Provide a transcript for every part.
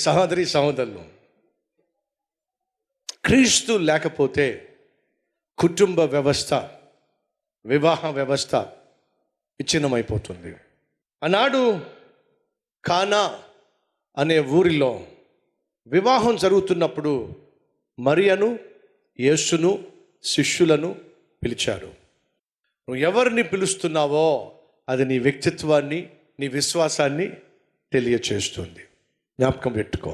సహోదరి సహోదరులు, క్రీస్తు లేకపోతే కుటుంబ వ్యవస్థ, వివాహ వ్యవస్థ విచ్ఛిన్నమైపోతుంది. ఆనాడు కానా అనే ఊరిలో వివాహం జరుగుతున్నప్పుడు మరియను, యేసును, శిష్యులను పిలిచారు. నువ్వు ఎవరిని పిలుస్తున్నావో అది నీ వ్యక్తిత్వాన్ని, నీ విశ్వాసాన్ని తెలియచేస్తుంది. జ్ఞాపకం పెట్టుకో.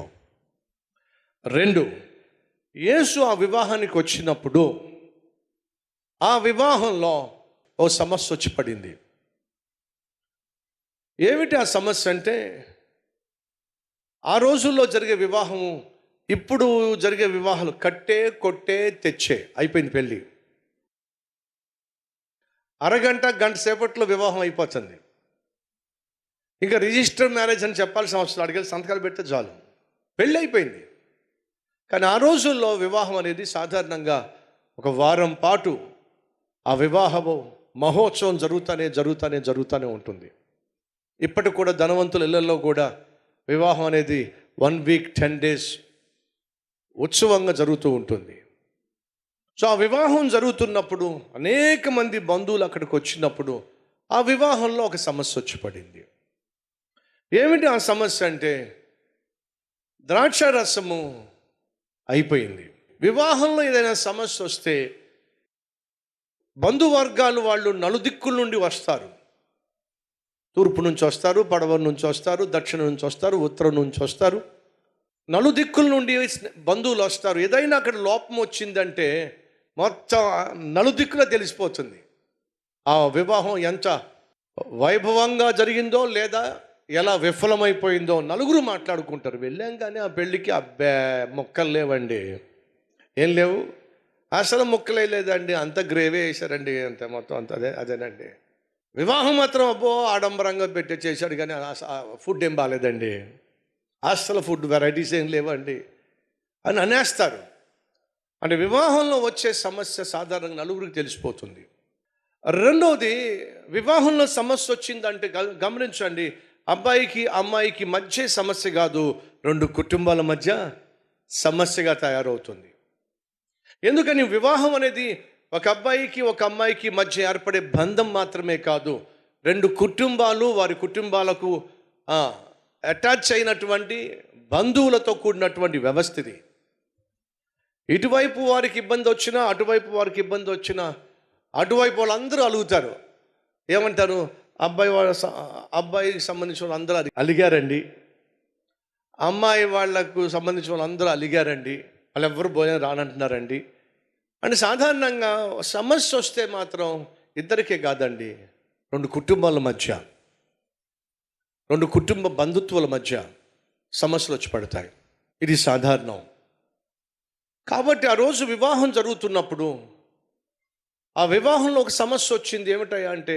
2, యేసు ఆ వివాహానికి వచ్చినప్పుడు ఆ వివాహంలో ఓ సమస్య వచ్చి పడింది. ఏమిటి ఆ సమస్య అంటే, ఆ రోజుల్లో జరిగే వివాహము ఇప్పుడు జరిగే వివాహాలు కట్టే కొట్టే తెచ్చే అయిపోయింది. పెళ్ళి అరగంట గంట సేపట్లో వివాహం అయిపోతుంది. ఇంకా రిజిస్టర్ మ్యారేజ్ అని చెప్పాల్సిన అవసరం, అడిగి సంతకాలు పెడితే చాలు, పెళ్ళి అయిపోయింది. కానీ ఆ రోజుల్లో వివాహం అనేది సాధారణంగా ఒక వారం పాటు ఆ వివాహము మహోత్సవం జరుగుతూనే ఉంటుంది. ఇప్పటికి కూడా ధనవంతుల ఇళ్లలో కూడా వివాహం అనేది 1 వీక్ 10 డేస్ ఉత్సవంగా జరుగుతూ ఉంటుంది. సో ఆ వివాహం జరుగుతున్నప్పుడు అనేక మంది బంధువులు అక్కడికి వచ్చినప్పుడు ఆ వివాహంలో ఒక సమస్య వచ్చి పడింది. ఏమిటి ఆ సమస్య అంటే, ద్రాక్ష రసము అయిపోయింది. వివాహంలో ఏదైనా సమస్య వస్తే బంధువర్గాలు వాళ్ళు నలుదిక్కుల నుండి వస్తారు. తూర్పు నుంచి వస్తారు, పడవ నుంచి వస్తారు, దక్షిణం నుంచి వస్తారు, ఉత్తరం నుంచి వస్తారు. నలుదిక్కుల నుండి బంధువులు వస్తారు. ఏదైనా అక్కడ లోపం వచ్చిందంటే మొత్తం నలుదిక్కులా తెలిసిపోతుంది. ఆ వివాహం ఎంత వైభవంగా జరిగిందో లేదా ఎలా విఫలమైపోయిందో నలుగురు మాట్లాడుకుంటారు. వెళ్ళాం కానీ ఆ పెళ్ళికి అబ్బే మొక్కలు లేవండి, ఏం లేవు, అసలు మొక్కలే లేదండి, అంత గ్రేవే వేశారండి, అంత మొత్తం అంత అదేనండి. వివాహం మాత్రం అబ్బో ఆడంబరంగా చేశాడు కానీ ఫుడ్ ఏం బాగాలేదండి, అసలు ఫుడ్ వెరైటీస్ ఏం లేవండి అని అనేస్తారు. అంటే వివాహంలో వచ్చే సమస్య సాధారణంగా నలుగురికి తెలిసిపోతుంది. 2వది, వివాహంలో సమస్య వచ్చిందంటే గమనించండి, అబ్బాయికి అమ్మాయికి మధ్య సమస్య కాదు, 2 కుటుంబాల మధ్య సమస్యగా తయారవుతుంది. ఎందుకని వివాహం అనేది ఒక అబ్బాయికి ఒక అమ్మాయికి మధ్య ఏర్పడే బంధం మాత్రమే కాదు, 2 కుటుంబాలు వారి కుటుంబాలకు అటాచ్ అయినటువంటి బంధువులతో కూడినటువంటి వ్యవస్థ ఇది. ఇటువైపు వారికి ఇబ్బంది వచ్చినా, అటువైపు వారికి ఇబ్బంది వచ్చినా, అటువైపు వాళ్ళందరూ అలుగుతారు. ఏమంటారు, అబ్బాయికి సంబంధించిన వాళ్ళందరూ అలిగారండి, అమ్మాయి వాళ్లకు సంబంధించిన వాళ్ళందరూ అలిగారండి, వాళ్ళు ఎవ్వరు భోజనం రానంటున్నారండి అని. సాధారణంగా సమస్య వస్తే మాత్రం ఇద్దరికే కాదండి, 2 కుటుంబాల మధ్య, 2 కుటుంబ బంధుత్వాల మధ్య సమస్యలు వచ్చి పడతాయి. ఇది సాధారణం. కాబట్టి ఆ రోజు వివాహం జరుగుతున్నప్పుడు ఆ వివాహంలో ఒక సమస్య వచ్చింది. ఏమిటయ్యా అంటే,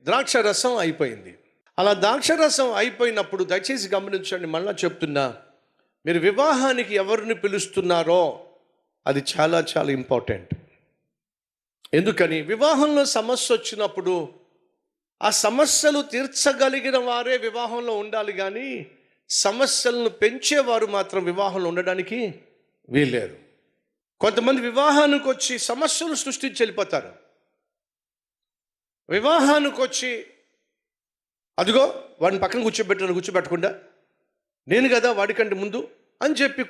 ద్రాక్ష రసం అయిపోయింది. అలా ద్రాక్ష రసం అయిపోయినప్పుడు దయచేసి గమనించండి, మళ్ళీ చెప్తున్నా, మీరు వివాహానికి ఎవరిని పిలుస్తున్నారో అది చాలా చాలా ఇంపార్టెంట్. ఎందుకని, వివాహంలో సమస్య వచ్చినప్పుడు ఆ సమస్యలు తీర్చగలిగిన వారే వివాహంలో ఉండాలి, కానీ సమస్యలను పెంచేవారు మాత్రం వివాహంలో ఉండడానికి వీల్లేదు. కొంతమంది వివాహానికి వచ్చి సమస్యలు సృష్టించి వెళ్ళిపోతారు. వివాహానికి వచ్చి అదిగో వాడిని పక్కన కూర్చోబెట్టకుండా నేను కదా వాడికంటే ముందు అని చెప్పి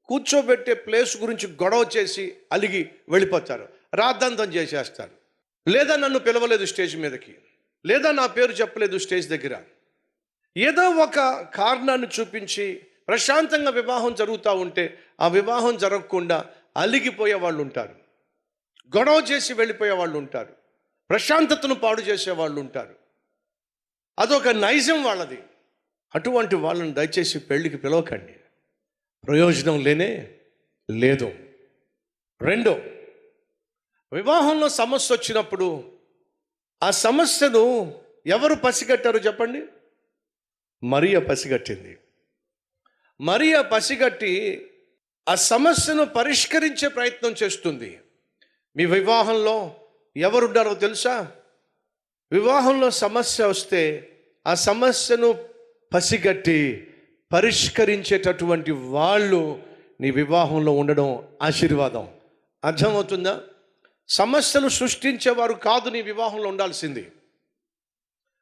కూర్చోబెట్టే ప్లేస్ గురించి గొడవ చేసి అలిగి వెళ్ళిపోతారు, రాద్ధాంతం చేసేస్తారు. లేదా నన్ను పిలవలేదు స్టేజ్ మీదకి, లేదా నా పేరు చెప్పలేదు స్టేజ్ దగ్గర, ఏదో ఒక కారణాన్ని చూపించి ప్రశాంతంగా వివాహం జరుగుతూ ఉంటే ఆ వివాహం జరగకుండా అలిగిపోయే వాళ్ళు ఉంటారు, గొడవ చేసి వెళ్ళిపోయే వాళ్ళు ఉంటారు, ప్రశాంతతను పాడు చేసే వాళ్ళు ఉంటారు. అదొక నైజం వాళ్ళది. అటువంటి వాళ్ళని దయచేసి పెళ్ళికి పిలవకండి, ప్రయోజనం లేదు. 2, వివాహంలో సమస్య వచ్చినప్పుడు ఆ సమస్యను ఎవరు పసిగట్టారు చెప్పండి? మరియ పసిగట్టింది. మరియ పసిగట్టి ఆ సమస్యను పరిష్కరించే ప్రయత్నం చేస్తుంది. మీ వివాహంలో ఎవరున్నారో తెలుసా? వివాహంలో సమస్య వస్తే ఆ సమస్యను పసిగట్టి పరిష్కరించేటటువంటి వాళ్ళు నీ వివాహంలో ఉండడం ఆశీర్వాదం. అర్థమవుతుందా? సమస్యలు సృష్టించేవారు కాదు నీ వివాహంలో ఉండాల్సింది.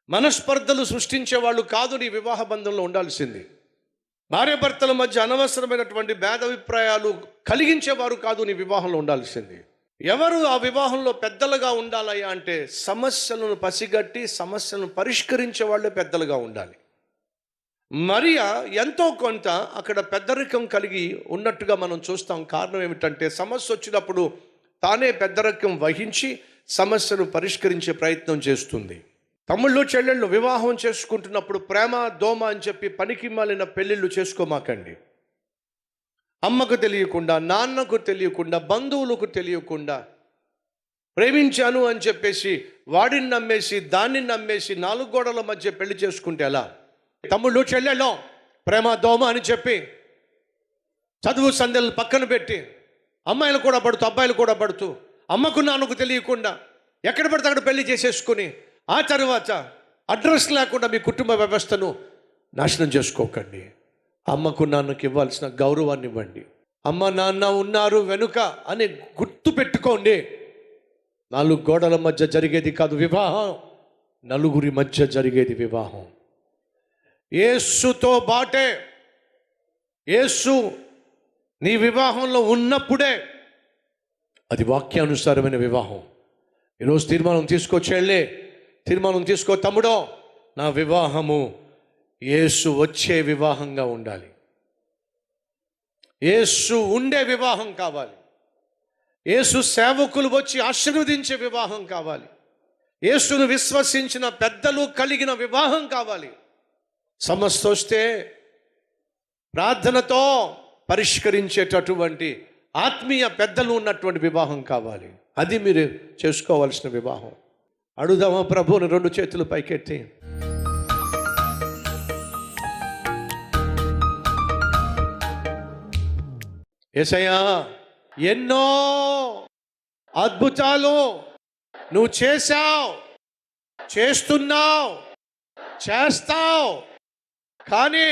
మనస్పర్ధలు సృష్టించేవాళ్ళు కాదు నీ వివాహ బంధంలో ఉండాల్సింది. భార్యాభర్తల మధ్య అనవసరమైనటువంటి భేదాభిప్రాయాలు కలిగించేవారు కాదు నీ వివాహంలో ఉండాల్సింది. ఎవరు ఆ వివాహంలో పెద్దలుగా ఉండాలయ్యా అంటే సమస్యలను పసిగట్టి సమస్యలను పరిష్కరించే వాళ్ళే పెద్దలుగా ఉండాలి. మరియా ఎంతో కొంత అక్కడ పెద్దరికం కలిగి ఉన్నట్టుగా మనం చూస్తాం. కారణం ఏమిటంటే సమస్య వచ్చినప్పుడు తానే పెద్దరికం వహించి సమస్యను పరిష్కరించే ప్రయత్నం చేస్తుంది. తమ్ముళ్ళు చెల్లెళ్ళు వివాహం చేసుకుంటున్నప్పుడు ప్రేమ దోమ అని చెప్పి పనికి మాలిన పెళ్ళిళ్ళు చేసుకోమాకండి. అమ్మకు తెలియకుండా, నాన్నకు తెలియకుండా, బంధువులకు తెలియకుండా ప్రేమించాను అని చెప్పేసి వాడిని నమ్మేసి దాన్ని నమ్మేసి 4 గోడల మధ్య పెళ్లి చేసుకుంటే ఎలా? తమ్ముళ్ళు చెల్లెళ్ళు ప్రేమ దోమ అని చెప్పి చదువు సంధ్యలు పక్కన పెట్టి అమ్మాయిలు కూడా పడుతూ అబ్బాయిలు కూడా పడుతూ అమ్మకు నాన్నకు తెలియకుండా ఎక్కడ పడితే అక్కడ పెళ్లి చేసేసుకుని ఆ తర్వాత అడ్రస్ లేకుండా మీ కుటుంబ వ్యవస్థను నాశనం చేసుకోకండి. అమ్మకు నాన్నకు ఇవ్వాల్సిన గౌరవాన్ని ఇవ్వండి. అమ్మ నాన్న ఉన్నారు వెనుక అని గుర్తు పెట్టుకోండి. 4 గోడల మధ్య జరిగేది కాదు వివాహం, నలుగురి మధ్య జరిగేది వివాహం. యేసుతో బాటే, యేసు నీ వివాహంలో ఉన్నప్పుడే అది వాక్యానుసారమైన వివాహం. ఈరోజు తీర్మానం తీసుకోవచ్చేళ్ళే, తీర్మానం తీసుకో తమ్ముడో, నా వివాహము యేసు వచ్చే వివాహంగా ఉండాలి. యేసు ఉండే వివాహం కావాలి. యేసు సేవకులు వచ్చి ఆశీర్వదించే వివాహం కావాలి. యేసును విశ్వసించిన పెద్దలు కలిగిన వివాహం కావాలి. సమస్య వస్తే ప్రార్థనతో పరిష్కరించేటటువంటి ఆత్మీయ పెద్దలు ఉన్నటువంటి వివాహం కావాలి. అది మీరు చేసుకోవాల్సిన వివాహం. అడుగుదామా ప్రభువుని 2 చేతులు పైకెత్తి? యేసయ్యా, ఎన్నో అద్భుతాలు నువ్వు చేశావు, చేస్తున్నావు, చేస్తావు. కానీ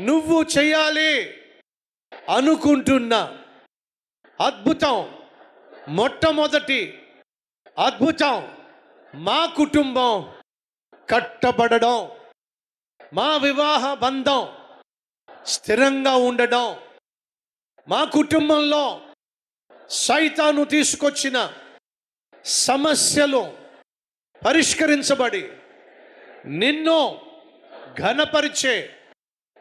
నువ్వు చేయాలి అనుకుంటున్న అద్భుతం, మొట్టమొదటి అద్భుతం మా కుటుంబం కట్టబడడం, మా వివాహ బంధం స్థిరంగా ఉండడం, మా కుటుంబంలో సైతాను తీసుకొచ్చిన సమస్యలు పరిష్కరించబడి నిన్ను ఘనపరిచే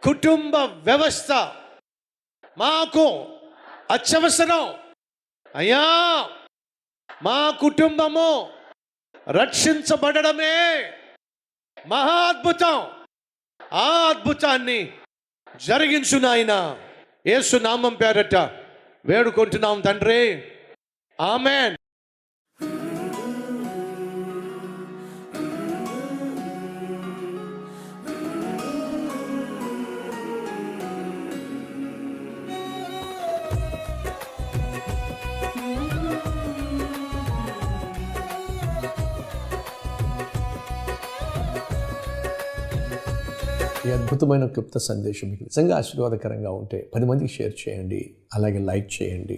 కుటుంబ వ్యవస్థ మాకు అత్యవసరం అయ్యా. మా కుటుంబము రక్షించబడమే మహా అద్భుతం. ఆ అద్భుతాన్ని జరిగించు నాయనా. యేసు నామం పేరట వేడుకుంటున్నాం తండ్రి, ఆమేన్. ఈ అద్భుతమైన క్లుప్త సందేశం మీకు నిజంగా ఆశీర్వాదకరంగా ఉంటే 10 మందికి షేర్ చేయండి, అలాగే లైక్ చేయండి.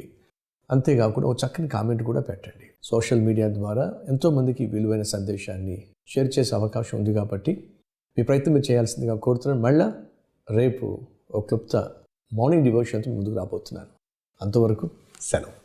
అంతేకాకుండా ఒక చక్కని కామెంట్ కూడా పెట్టండి. సోషల్ మీడియా ద్వారా ఎంతోమందికి విలువైన సందేశాన్ని షేర్ చేసే అవకాశం ఉంది కాబట్టి మీ ప్రయత్నం మీరు చేయాల్సిందిగా కోరుతున్నాను. మళ్ళీ రేపు ఒక క్లుప్త మార్నింగ్ డివోషన్తో ముందుకు రాబోతున్నాను. అంతవరకు సెలవు.